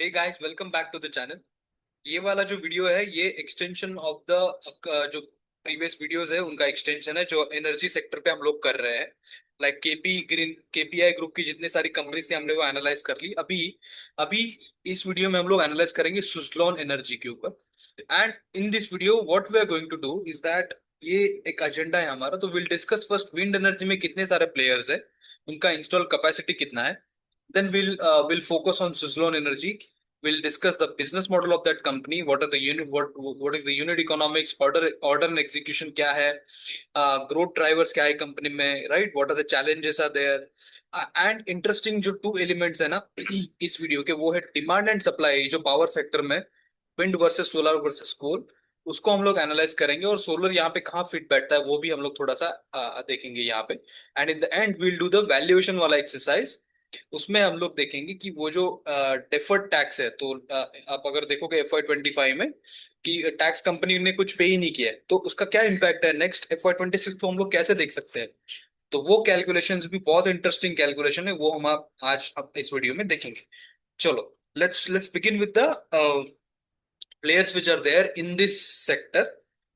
Hey guys, welcome back to the channel. ये वाला जो वीडियो है ये एक्सटेंशन ऑफ द जो प्रीवियस वीडियोस है उनका एक्सटेंशन है जो एनर्जी सेक्टर पे हम लोग कर रहे हैं। लाइक केपीआई ग्रुप की जितनी सारी कंपनीज थी हमने वो एनालाइज कर ली। अभी अभी इस वीडियो में हम लोग एनालाइज करेंगे सुजलॉन एनर्जी के ऊपर। And in this video what we are going to do is that ये एक एजेंडा है हमारा। तो will discuss first wind energy में कितने सारे प्लेयर्स है, उनका इंस्टॉल कैपेसिटी कितना है। Then we'll focus on Suzlon Energy. We'll discuss the business model of that company. What are the unit what is the unit economics, order and execution क्या है, growth drivers क्या है company में, right? What are the challenges are there? And interesting जो two elements है ना इस video के, वो है डिमांड एंड सप्लाई। जो पावर सेक्टर में विंड वर्सेस सोलर वर्सेस कोल, उसको हम लोग एनालाइज करेंगे और सोलर यहाँ पे कहाँ फिट बैठता है वो भी हम लोग थोड़ा सा देखेंगे यहाँ पे। And in the end will do the valuation वाला एक्सरसाइज। उसमें हम लोग देखेंगे कि वो जो डेफर्ड टैक्स है, तो आप अगर देखोगे FY 25 में कि टैक्स कंपनी ने कुछ पे ही नहीं किया है तो उसका क्या इम्पैक्ट है नेक्स्ट FY 26 को हम लोग कैसे देख सकते हैं। तो वो कैलकुलेशंस भी बहुत इंटरेस्टिंग कैलकुलेशन है, वो हम आप आज अब इस वीडियो में देखेंगे। चलो, let's begin with the players which are there in this sector.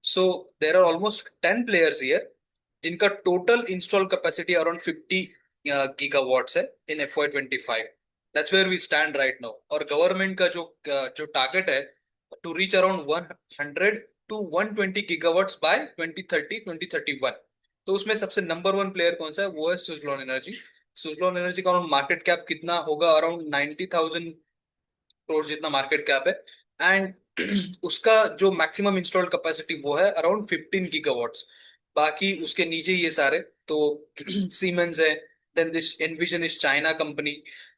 So there are almost 10 players here जिनका total install capacity around 50 gigawatts है in FY 25। That's where we stand right now. और government का जो target है to reach around 100 to 120 gigawatts by 2030 2031। तो उसमें सबसे number one player कौन सा है, वो है सुजलॉन एनर्जी। सुजलॉन एनर्जी का अराउंड मार्केट कैप कितना होगा, अराउंड 90,000 करोड़ जितना मार्केट कैप है। एंड उसका जो मैक्सिमम इंस्टॉल्ड कैपेसिटी वो है अराउंड 15 गीगावाट्स। बाकी उसके नीचे ये सारे तो सीमेंस है, then this Envision is China company,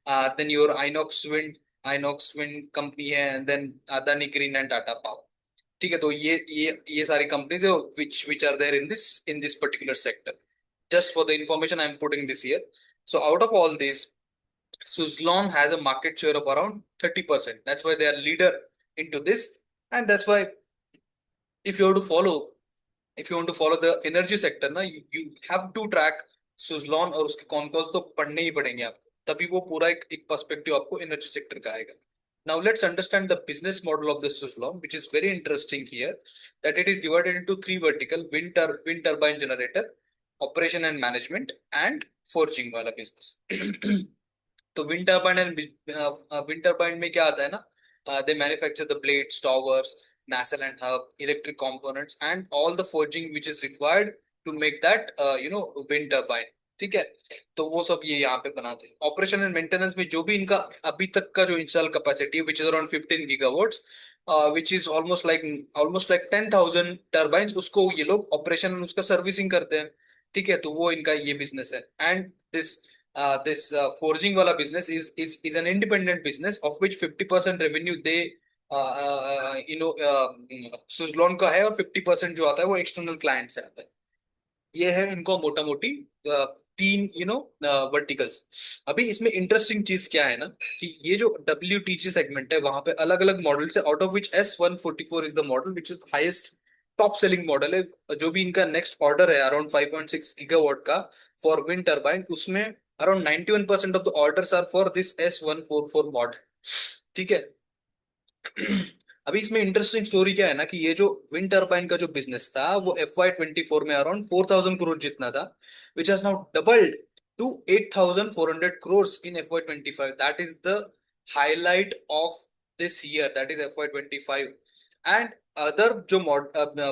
then your Inox wind company है, then Adani green and Tata power. ठीक है, तो ये सारी कंपनीज है which are there in this particular sector. Just for the information I am putting this year. So out of all this, Suzlon has a market share of around 30%. That's why they are leader into this. And that's why if you have to follow, if you want to follow the energy sector ना, you have to track Suzlon और उसके कौन कौन तो पढ़ने ही पड़ेंगे आपको, तभी वो पूरा एक पर्सपेक्टिव आपको एनर्जी सेक्टर का आएगा। Now let's understand the business model of the Suzlon, which is very interesting here, that it is divided into three vertical: wind turbine generator, operation and management, and forging वाला business। तो wind turbine में क्या आता है ना, they manufacture the blades, towers, nacelle and hub, electric components, and all the forging which is required to make that wind turbine। ठीक है, तो वो सब ये यहाँ पे बनाते हैं। ऑपरेशन एंड मेंटेनेंस में जो भी इनका अभी तक का जो इंस्टॉल कैपेसिटी है विच is around 15 gigawatts, which is almost like 10,000 turbines, उसको ये लोग ऑपरेशन उसका सर्विसिंग करते हैं। ठीक है, तो वो इनका ये बिजनेस है। And this forging wala business is an independent business of which 50% revenue they Suzlon का है और 50% जो आता है वो एक्सटर्नल क्लाइंट से आता है। ये है इनको मोटा मोटी तीन वर्टिकल्स। अभी इसमें इंटरेस्टिंग चीज क्या है ना कि ये जो WTG सेगमेंट है वहां पे अलग अलग मॉडल्स है, out of which S144 is the model which is highest top selling model है। जो भी इनका नेक्स्ट ऑर्डर है अराउंड 5.6 गीगावाट का फॉर विंड टर्बाइन, उसमें around 91% of the orders are for this S144 model. ठीक है। अभी इसमें इंटरेस्टिंग स्टोरी क्या है ना कि ये जो विंड टर्बाइन का जो बिजनेस था वो FY 24 में अराउंड 4,000 करोड़ जितना था, which has now doubled to 8,400 crore in FY 25। That is the highlight of this year, that is FY 25। And other जो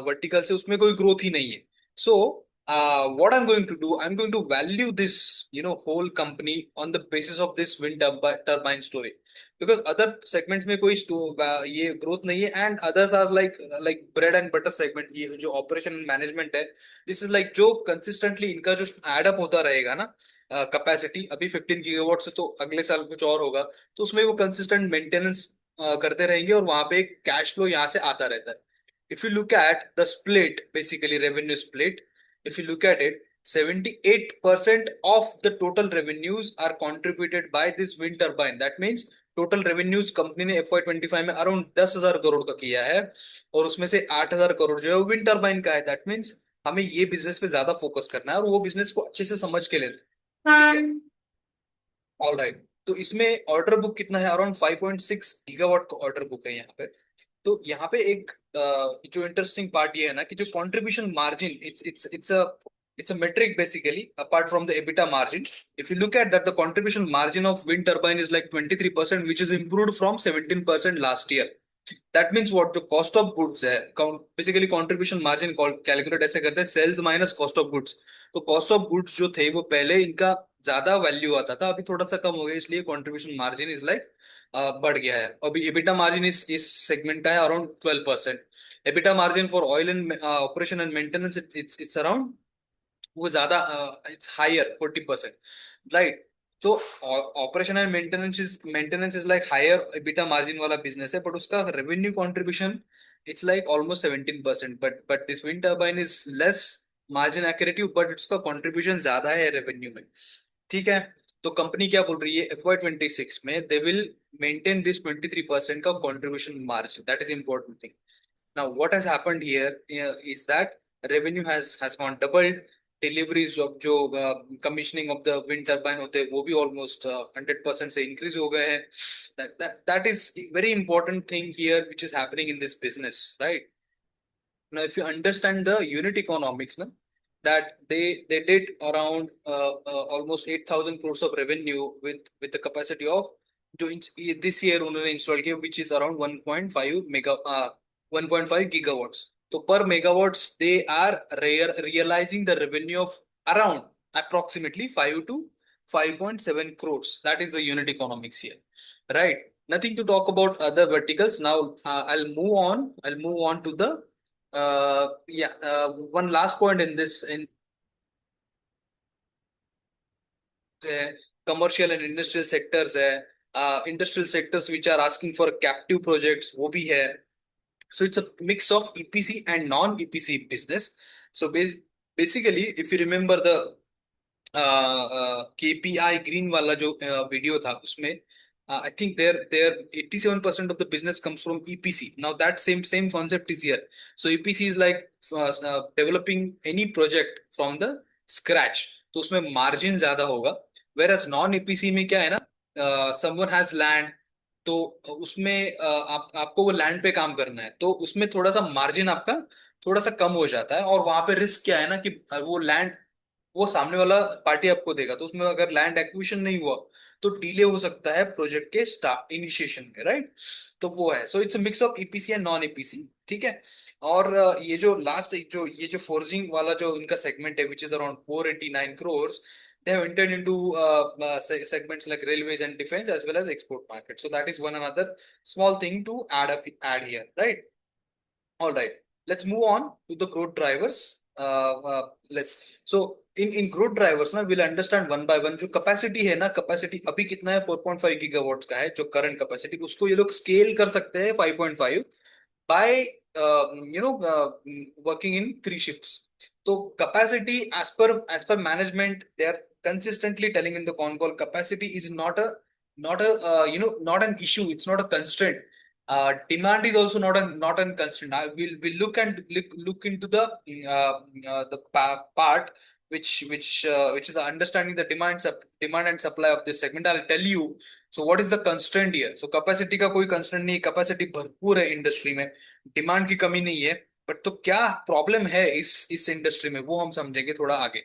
वर्टिकल है उसमें कोई ग्रोथ ही नहीं है। सो what I'm going to do, I'm going to value this whole company on the basis of this wind turbine story, because other segments में कोई ये growth नहीं है। And others are like bread and butter segment, ये जो operation and management है, this is like जो consistently इनका जो एडअप होता रहेगा ना कैपेसिटी। अभी 15 गीगावाट से तो अगले साल कुछ और होगा, तो उसमें वो कंसिस्टेंट मेंटेनेंस करते रहेंगे और वहां पे कैश फ्लो यहाँ से आता रहता है। If you look at the split, basically revenue split, if you look at it, 78% of the total revenues are contributed by this wind turbine. That means total revenues company ने FY 25 में around 10,000 crore का किया है और उसमें से 8,000 करोड़ जो है वो विंड टर्बाइन का है। दैट मीन्स हमें ये बिजनेस पे ज्यादा फोकस करना है और वो बिजनेस को अच्छे से समझ के लेना है। All right. तो इसमें ऑर्डर बुक कितना है, अराउंड 5.6 गीगावाट का ऑर्डर बुक है यहाँ पे। तो यहाँ पे एक जो इंटरेस्टिंग पार्ट ये है ना कि जो contribution margin, it's a metric basically apart from the EBITDA margin. If you look at that, the contribution margin of wind turbine is like 23%, which is improved from 17% last year. That means what, जो cost of goods है, basically contribution margin calculate ऐसे करते हैं, sales minus cost of goods. तो cost of goods जो थे वो पहले इनका ज्यादा वैल्यू आता था, अभी थोड़ा सा कम हो गया, इसलिए कंट्रीब्यूशन मार्जिन इज लाइक बढ़ गया है। अभी एबिटा मार्जिन इस सेगमेंट का है around 12%। EBITDA margin for oil and operation and maintenance it's around, वो ज्यादा, इट्स हायर 40%, राइट। तो operation and maintenance is like higher EBITDA margin वाला बिजनेस है, बट उसका revenue contribution it's like almost 17%। But this wind turbine is less margin accretive, but उसका contribution ज्यादा है revenue में, ठीक है। तो कंपनी क्या बोल रही है, FY 26 में दे विल मेंटेन दिस 23% का contribution margin, that is important thing. Now, what has happened here is that revenue has gone doubled. Deliveries of जो commissioning of the wind turbine होते हैं वो भी almost 100% से increase हो गए हैं। That is a very important thing here which is happening in this business, right? Now, if you understand the unit economics, na, that they did around almost 8,000 crores of revenue with the capacity of जो this year उन्होंने install किया, which is around 1.5 gigawatts. तो per megawatts they are realizing the revenue of around approximately 5 to 5.7 crores. That is the unit economics here, right? Nothing to talk about other verticals. Now I'll move on to the one last point in this, in commercial and industrial sectors है, industrial sectors which are asking for captive projects वो भी है। So it's a mix of EPC and non-EPC business. So basically, if you remember the KPI green वाला जो video था उसमें, I think their 87% of the business comes from EPC. Now that same concept is here. So EPC is like developing any project from the scratch. तो उसमें margin ज्यादा होगा। Whereas non EPC में क्या है ना, someone has land, तो उसमें आपको वो लैंड पे काम करना है, तो उसमें थोड़ा सा मार्जिन आपका थोड़ा सा कम हो जाता है। और वहां पे रिस्क क्या है ना कि वो लैंड वो सामने वाला पार्टी आपको देगा, तो उसमें अगर लैंड एक्विजिशन नहीं हुआ तो डिले हो सकता है प्रोजेक्ट के स्टार्ट इनिशिएशन में, राइट। तो वो है, सो it's a mix of EPC and non EPC, ठीक है। और ये जो लास्ट जो ये जो फोर्जिंग वाला जो इनका सेगमेंट है विच is around 489 crores, they have entered into segments like railways and defense as well as export market. So that is one another small thing to add here, right? All right, let's move on to the growth drivers. Let's so in growth drivers ना we'll understand one by one। जो capacity है ना, capacity अभी कितना है, 4.5 gigawatts का है जो current capacity, उसको ये लोग scale कर सकते हैं 5.5 by working in 3 shifts। तो capacity as per management they are consistently telling in the con call, capacity is not a not an issue, it's not a constraint। Demand is also not a constraint. We'll look into the part which is understanding the demand and supply of this segment। I'll tell you, so what is the constraint here? So capacity का कोई constraint नहीं, capacity भरपूर है industry में, demand की कमी नहीं है। बट तो क्या प्रॉब्लम है इस इंडस्ट्री में वो हम समझेंगे थोड़ा आगे।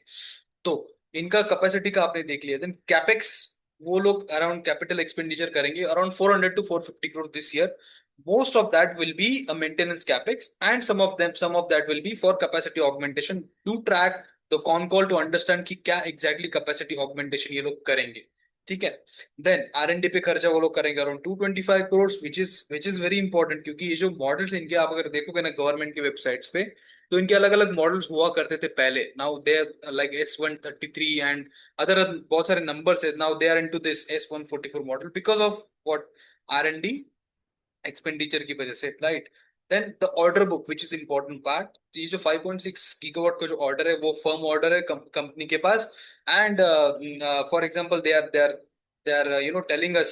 तो इनका कैपेसिटी का आपने देख लिया, देन कैपेक्स वो लोग अराउंड कैपिटल एक्सपेंडिचर करेंगे around 400 to 450 crore this year. Most of that will be a maintenance capex, and some of that will be for capacity augmentation to track the con call to understand कि क्या exactly capacity augmentation ये लोग करेंगे, ठीक है। Then R&D पे खर्चा वो लोग करेंगे around 225 crores, which is very important, क्योंकि ये जो मॉडल्स इनके आप अगर देखोगे ना गवर्नमेंट की वेबसाइट्स पे, तो इनके अलग अलग मॉडल्स हुआ करते थे पहले। Now they like S133 and other बहुत सारे नंबर्स है। Now they are into this S144 model because of what, R&D expenditure की वजह से, right. Then the order book which is important part, ये जो 5.6 गीगावाट का जो ऑर्डर है वो फर्म ऑर्डर है कंपनी के पास। And for example they are telling us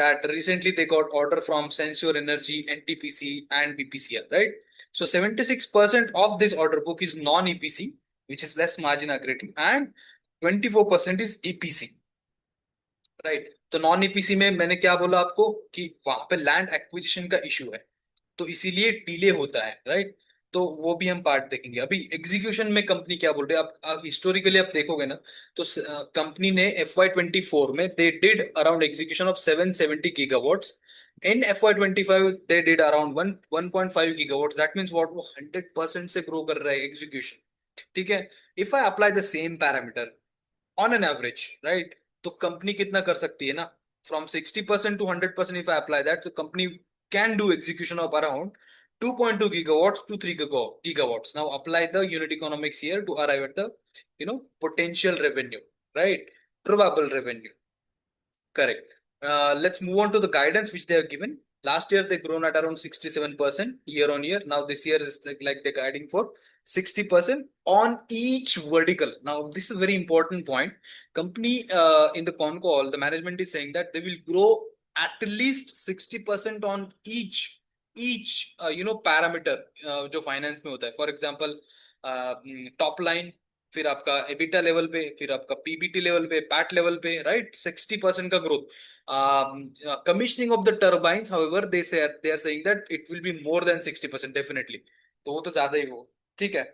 that recently they got order from Sensure Energy, NTPC and BPCL, right? So 76% of this order book is non-EPC, which is less margin accretive, and 24% is EPC, right. तो non EPC में मैंने क्या बोला आपको कि वहां पे land acquisition का इशू है, तो इसीलिए डिले होता है, राइट। तो वो भी हम पार्ट देखेंगे। अभी एग्जीक्यूशन में कंपनी क्या बोल रही है, आप हिस्टोरिकली आप देखोगे ना, तो कंपनी ने FY 24 में they did around execution of 770 gigawatts. In FY 25 they did around 1.5 gigawatts. That means what, वो 100% से ग्रो कर रहा है एग्जीक्यूशन। ठीक है। If I apply the same parameter on an average, right, तो कंपनी कितना कर सकती है ना, from 60% to 100%, if I apply that, तो company can do execution of around 2.2 gigawatts to 3 gigawatts. Now apply the unit economics here to arrive at the, potential revenue, right? Probable revenue. Correct. Let's move on to the guidance which they have given. Last year they grown at around 67% year on year. Now this year is like they're guiding for 60% on each vertical. Now this is a very important point. Company in the con call, the management is saying that they will grow at least 60% on each parameter जो finance में होता है। For example top line, फिर आपका EBITDA level पे, फिर आपका PBT level पे, पैट लेवल पे, राइट, 60% का ग्रोथ। Commissioning of the turbines however they are saying that it will be more than 60% definitely. तो वो तो ज्यादा ही वो, ठीक है।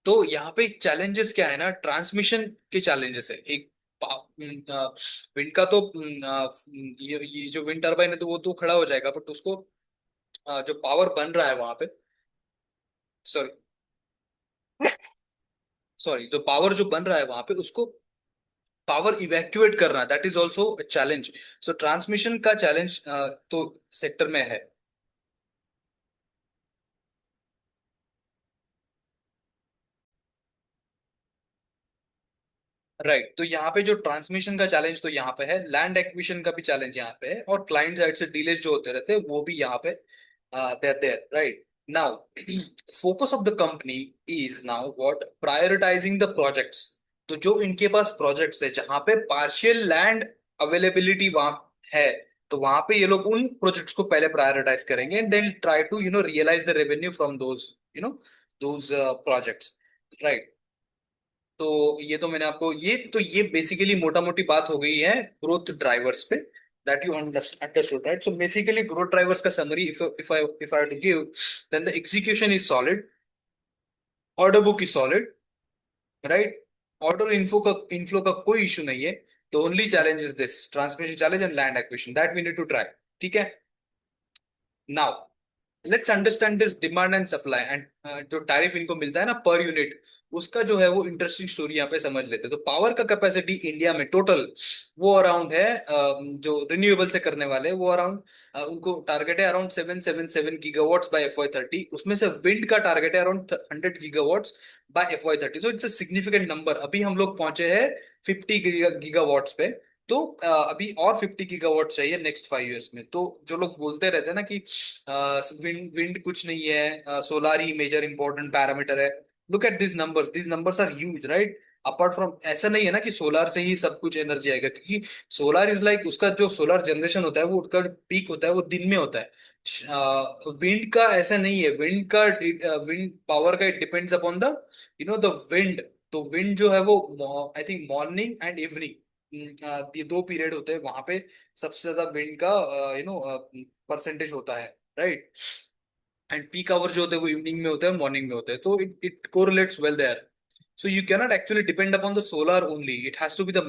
तो यहाँ पे चैलेंजेस क्या है ना, ट्रांसमिशन के चैलेंजेस है। एक विंड का तो ये जो विंड टर्बाइन है तो वो तो खड़ा हो जाएगा, बट उसको जो पावर बन रहा है वहां पे, सॉरी सॉरी, जो पावर जो बन रहा है वहां पे, उसको पावर इवैक्यूएट करना, that is also challenge. So transmission का चैलेंज तो सेक्टर में है। राइट। तो यहाँ पे जो ट्रांसमिशन का चैलेंज तो यहाँ पे है, लैंड एक्विजिशन का भी चैलेंज यहाँ पे है, और क्लाइंट साइड से डिलेज जो होते रहते हैं वो भी यहाँ पे there there, right. Now focus of the company is now what, prioritising the projects. तो जो इनके पास प्रोजेक्ट्स है जहाँ पे पार्शियल लैंड अवेलेबिलिटी वहां है, तो वहां पे ये लोग उन प्रोजेक्ट्स को पहले प्रायोरिटाइज करेंगे, and then try to realise the revenue from those projects, right. तो ये तो मैंने आपको, ये बेसिकली मोटा मोटी बात हो गई है ग्रोथ ड्राइवर्स पे, that you understood, right. So basically growth drivers का summary, if I to give, then the execution is solid, order book is solid, right. Order inflow का कोई इशू नहीं है। The only challenge is this transmission challenge and land acquisition, that we need to try. ठीक है। Now let's understand this demand and supply, and जो tariff इनको मिलता है ना पर यूनिट, उसका जो है वो इंटरेस्टिंग स्टोरी यहाँ पे समझ लेते हैं। तो पावर का कैपेसिटी इंडिया में टोटल वो अराउंड है, जो रिन्यूएबल से करने वाले वो अराउंड, उनको टारगेट है अराउंड 777 गीगावाट्स बाय FY 30। उसमें से विंड का टारगेट है around 100 gigawatts by FY 30। So it's a significant number. अभी हम लोग पहुंचे हैं 50 गीगावाट्स पे। तो अभी और 50 गीगावाट चाहिए नेक्स्ट 5 इयर्स में। तो जो लोग बोलते रहते हैं ना कि विंड विंड कुछ नहीं है, सोलार ही मेजर इंपॉर्टेंट पैरामीटर है, look at this numbers are huge, right. Apart from, ऐसा नहीं है ना कि सोलार से ही सब कुछ एनर्जी आएगा, क्योंकि सोलार इज लाइक, उसका जो सोलर जनरेशन होता है वो उसका पीक होता है वो दिन में होता है। विंड का ऐसा नहीं है। विंड पावर का it depends upon the the wind. तो विंड जो है वो I think morning and evening, ये दो पीरियड होते हैं वहां पे सबसे ज्यादा विंड का परसेंटेज होता है, राइट। एंड पीक आवर जो होते हैं वो इवनिंग में होते हैं, मॉर्निंग में होते हैं, तो it it correlates well there. So you cannot actually depend upon the solar only. It has to be the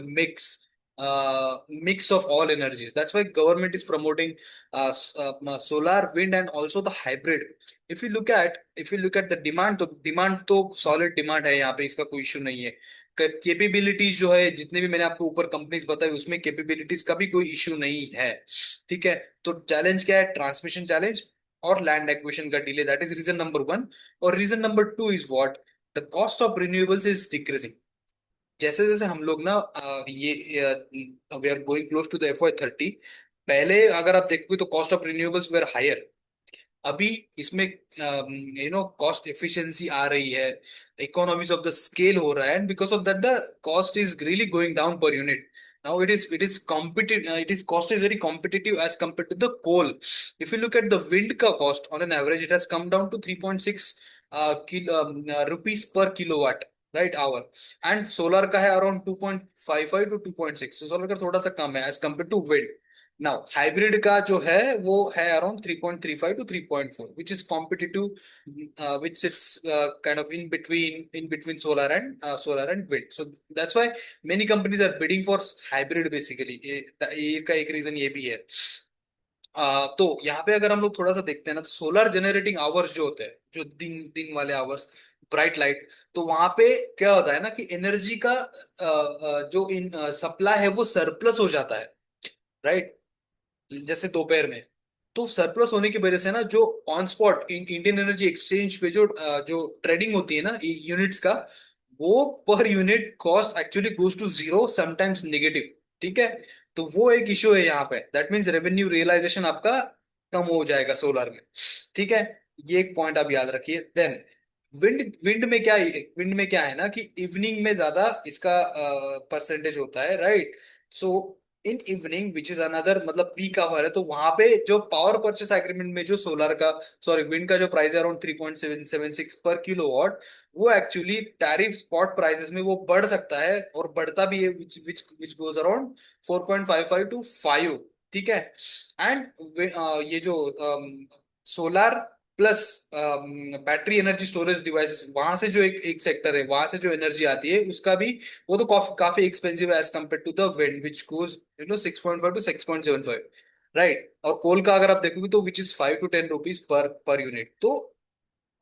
mix of all energies. That's why government is promoting solar, wind, and also the hybrid. If you look at the demand, तो demand तो solid demand है यहाँ पे, इसका कोई issue नहीं है। Capabilities जो है, जितने भी मैंने आपको ऊपर कंपनीज बताई, उसमें कैपेबिलिटीज का भी कोई इशू नहीं है। ठीक है। तो चैलेंज क्या है, ट्रांसमिशन चैलेंज और लैंड एक्विजिशन का delay, that is reason number 1। और reason number 2 is what, the cost of renewables is decreasing. जैसे जैसे हम लोग ना ये we are going close to the FY 30। पहले अगर आप देखोगे तो cost of renewables were higher. अभी इसमें कॉस्ट एफिशिएंसी आ रही है, इकोनॉमीज ऑफ द स्केल हो रहा है, and because of that the cost is really going down per unit. now it is competitive, it is cost is very competitive as compared to the coal. If you look at the wind ka cost, on an average it has come down to 3.6 rupees per kilowatt, right hour. एंड solar का है around 2.55 to 2.6, solar का थोड़ा सा कम है as compare to wind. Now hybrid का जो है वो है around 3.35 to 3.4, which is competitive, which is kind of in between solar and wind. So that's why many companies are bidding for hybrid basically। ये इसका एक रीजन ये भी है। तो यहाँ पे अगर हम लोग थोड़ा सा देखते हैं ना, तो सोलर जनरेटिंग आवर्स जो होते हैं, जो दिन दिन वाले आवर्स, ब्राइट लाइट, तो वहां पे क्या होता है ना कि एनर्जी का जो इन सप्लाई है वो सरप्लस हो जाता है, राइट, जैसे दोपहर में। तो सरप्लस होने की वजह से ना जो on spot Indian energy exchange पे जो ट्रेडिंग होती है ना यूनिट्स का, वो per unit cost actually goes to zero, sometimes negative. ठीक है, तो वो एक इशू है यहाँ पे। दैट मीन्स रेवेन्यू रियलाइजेशन आपका कम हो जाएगा सोलर में। ठीक है, ये एक पॉइंट आप याद रखिए। देन विंड में क्या है ना कि इवनिंग में ज्यादा इसका परसेंटेज होता है, right. So in evening which is another मतलब पीक आवर है, तो वहां पे जो पावर परचेस एग्रीमेंट में जो सोलर का, सॉरी विंड का जो प्राइस है अराउंड 3.776 पर किलोवाट, वो एक्चुअली टैरिफ स्पॉट प्राइसेस में वो बढ़ सकता है, और बढ़ता भी है, विच विच विच गोज अराउंड 4.55 टू 5। ठीक है। एंड ये जो solar plus battery energy storage devices, वहां से जो एक एक सेक्टर है, वहां से जो एनर्जी आती है उसका भी, वो तो काफी काफी एक्सपेंसिव है as compare to the wind, which goes 6.5 to 6.75, राइट। और कोल का अगर आप देखोगे तो which is 5 to 10 rupees per per unit. तो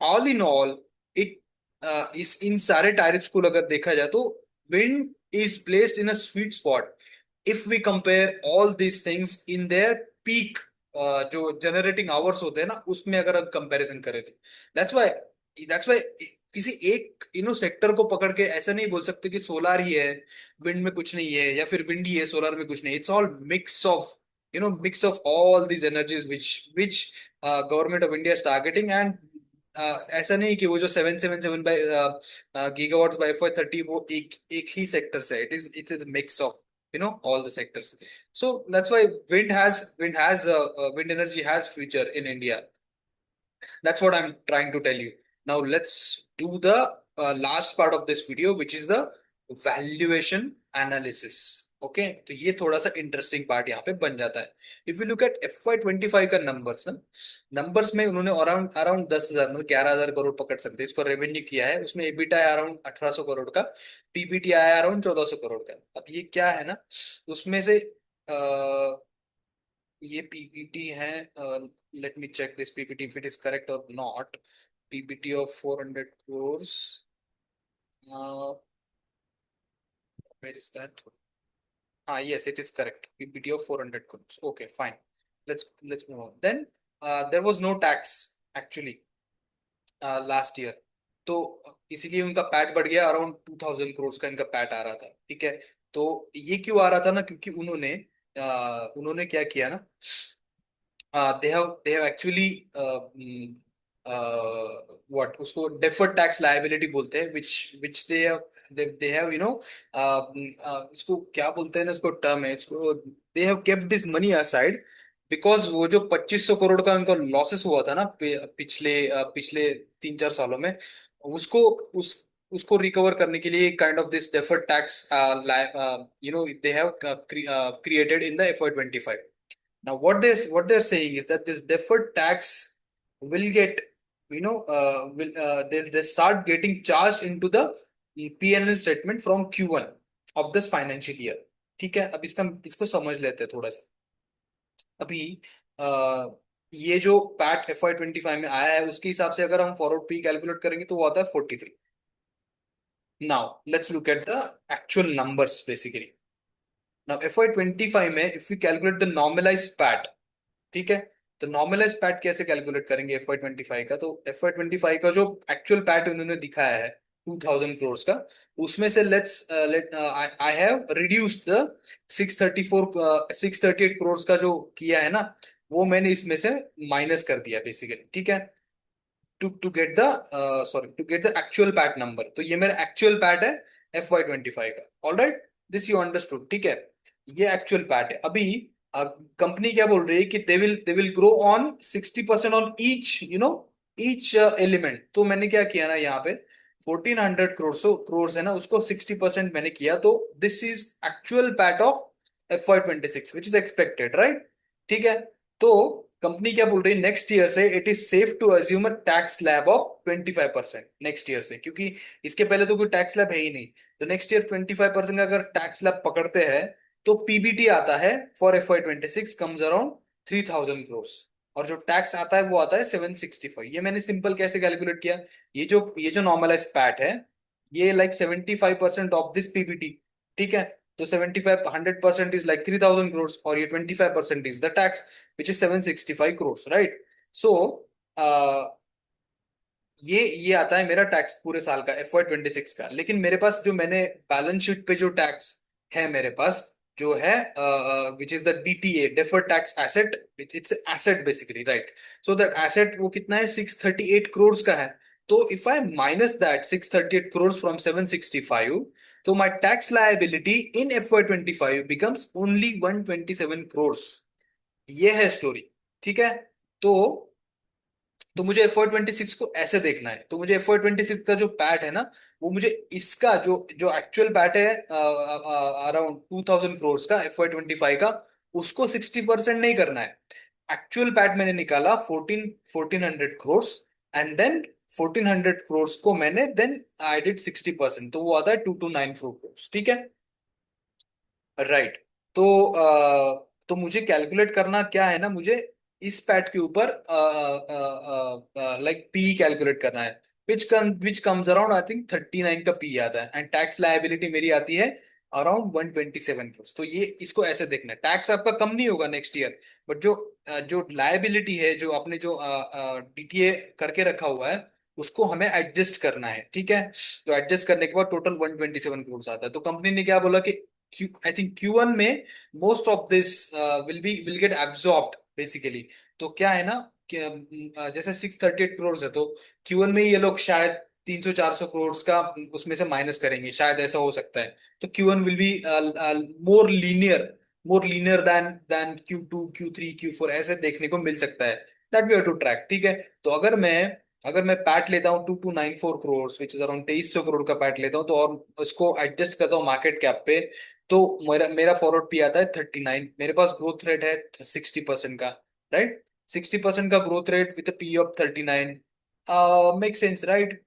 ऑल इन ऑल इट, इस इन सारे टैरिफ्स को अगर देखा जाए तो wind is placed in a sweet spot if we compare all these things in their peak, जो जनरेटिंग आवर्स होते हैं ना उसमें अगर हम कंपैरिजन करें तो दैट्स वाई किसी एक सेक्टर को पकड़ के ऐसा नहीं बोल सकते कि सोलार ही है, विंड में कुछ नहीं है, या फिर विंड ही है सोलार में कुछ नहीं। It's all mix of all these energies which government of India is targeting. And ऐसा नहीं कि वो जो 777 बाई गीगावाट्स बाय FY30 वो एक एक ही सेक्टर से, it is mix of all the sectors। So that's why wind energy has future in India। That's what I'm trying to tell you। Now let's do the last part of this video, which is the valuation analysis। Okay, तो ये थोड़ा सा interesting part यहाँ पे बन जाता है। If you look at FY25 का नंबर्स ना, नंबर्स में उन्होंने अराउंड अराउंड 10,000 मतलब 11,000 करोड़ पकड़ सकते हैं इसको रेवेन्यू किया है। उसमें एबिटा है अराउंड 1,800 करोड़ का, पीबीटी आया अराउंड 1,400 करोड़ का। अब ये क्या है ना, उसमें से ये पीपीटी है, let me check this PPT if it is correct और not. PPT of 400 crores, where is that? Yes, it is correct, ppt of 400 crores। Okay, fine, let's move on then। There was no tax actually last year, तो इसीलिए उनका PAT बढ़ गया, around 2,000 crores का इनका PAT आ रहा था। ठीक है, तो ये क्यों आ रहा था ना, क्योंकि उन्होंने क्या किया ना, they have actually what उसको deferred tax liability बोलते हैं, which they have इसको क्या बोलते हैं ना, उसको टर्म है इसको, they have kept this money aside because वो जो 2,500 करोड़ का उनका लॉसेस हुआ था ना पिछले 3-4 सालों में, उसको उस उसको रिकवर करने के लिए kind of this deferred tax they have created in the FY25। Now, what they're saying is that this deferred tax will get, they start getting charged into the P&L statement from Q1 of this financial year। ठीक है, अब इसको समझ लेते हैं थोड़ा सा। अभी आ, ये जो पैट FY25 में आया है उसके हिसाब से अगर हम फॉरवर्ड पी कैलकुलेट करेंगे तो वो आता है 43। Now let's look at the actual numbers basically. Now FY25 में if you calculate the normalise PAT, ठीक है, तो नॉर्मलाइज पैट कैसे कैलकुलेट करेंगे FY25 का, तो FY25 का जो एक्चुअल पैट उन्होंने दिखाया है 2,000 crores का, उसमें से let I have reduced the 638 crores का जो किया है ना, वो मैंने इसमें से माइनस कर दिया बेसिकली। ठीक है, to get the to get the actual PAT number. तो ये मेरा एक्चुअल पैट है FY25 का। All right, this you understood. ठीक है, ये एक्चुअल पैट है। अभी कंपनी क्या बोल रही है कि they will grow on 60% on each each element. तो मैंने क्या किया ना यहाँ पे, 1400 करोड़ है ना, उसको 60% मैंने किया, तो this is actual PAT of FY 26 which is expected, right? ठीक है। तो कंपनी क्या बोल रही है, नेक्स्ट ईयर से it is safe to assume a tax slab of 25% next year से, क्योंकि इसके पहले तो कोई टैक्स स्लैब है ही नहीं। तो नेक्स्ट ईयर 25% का अगर टैक्स स्लैब पकड़ते हैं, तो PBT आता है for FY 26 comes around 3000 crore, और जो टैक्स आता है वो आता है 765। ये मैंने सिंपल कैसे कैलकुलेट किया, ये जो नॉर्मलाइज पैट है, ये लाइक 75% ऑफ दिस PBT। ठीक है। तो 75 100% इज लाइक 3000 करोड़, और ये 25% is the tax which is 765 crore, right? So ये आता है मेरा टैक्स पूरे साल का FY 26 का। लेकिन मेरे पास जो मैंने बैलेंस शीट पे जो टैक्स है मेरे पास, जो है which is the DTA, deferred tax asset, it's asset basically, right? So that asset वो कितना है, 638 करोड़ का है। तो if I minus that 638 crore from 765, तो my tax liability in FY 25 becomes only 127 crore. ये है स्टोरी। ठीक है। तो मुझे FY 26 को ऐसे देखना है, तो मुझे FY 26 का जो पैट है ना, वो मुझे इसका जो जो एक्चुअल पैट है अराउंड 2000 करोड़ का FY 25 का, उसको 60% नहीं करना है। एक्चुअल पैट मैंने निकाला 1400 करोड़, एंड देन 1400 करोड़ को मैंने देन आई डिड 60%, तो वो आता है 2294 करोड़। ठीक है, राइट? तो मुझे कैलकुलेट करना क्या है ना, मुझे इस पैट के ऊपर लाइक पी कैलकुलेट करना है, which comes around I think 39 का पी आता है, एंड टैक्स लायबिलिटी मेरी आती है अराउंड 127 करोड़। तो ये इसको ऐसे देखना है, टैक्स आपका कम नहीं होगा नेक्स्ट ईयर, बट जो लायबिलिटी है, जो आपने जो DTA करके रखा हुआ है, उसको हमें एडजस्ट करना है। ठीक है। तो एडजस्ट करने के बाद टोटल 127 करोड़ आता है। तो कंपनी ने क्या बोला कि आई थिंक Q1 में most of this will get absorbed basically. तो क्या है ना कि जैसे 638 करोड़ है, तो Q1 में ये लोग शायद 300-400 करोड़ का उसमें से माइनस करेंगे, शायद ऐसा हो सकता है। तो Q1 will be more linear than Q2 Q3 Q4, ऐसे देखने को मिल सकता है। That we have to track. ठीक है। तो अगर मैं पैट लेता हूँ 2294 crore, which is around 2300 crore का पैट लेता हूँ, तो और उसको एडजस्ट करता हूँ मार्केट कैप पे, तो मेरा मेरा फॉरवर्ड पी आता है 39। मेरे पास ग्रोथ रेट है 60% का, राइट? 60% का growth rate with P of 39 make sense, right?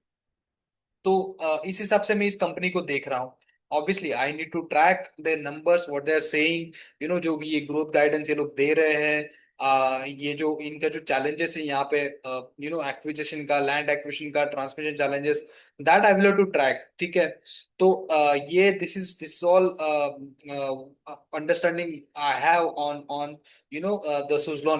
तो इस हिसाब से मैं इस कंपनी को देख रहा हूँ। Obviously I need to track their numbers, what they are saying, जो भी ये ग्रोथ गाइडेंस ये लोग दे रहे हैं, ये जो इनका जो चैलेंजेस है यहाँ पे, एक्विजिशन का, लैंड एक्विजिशन का, transmission challenges, that I will to track. ठीक है। तो ये this is all understanding I have on the Suzlon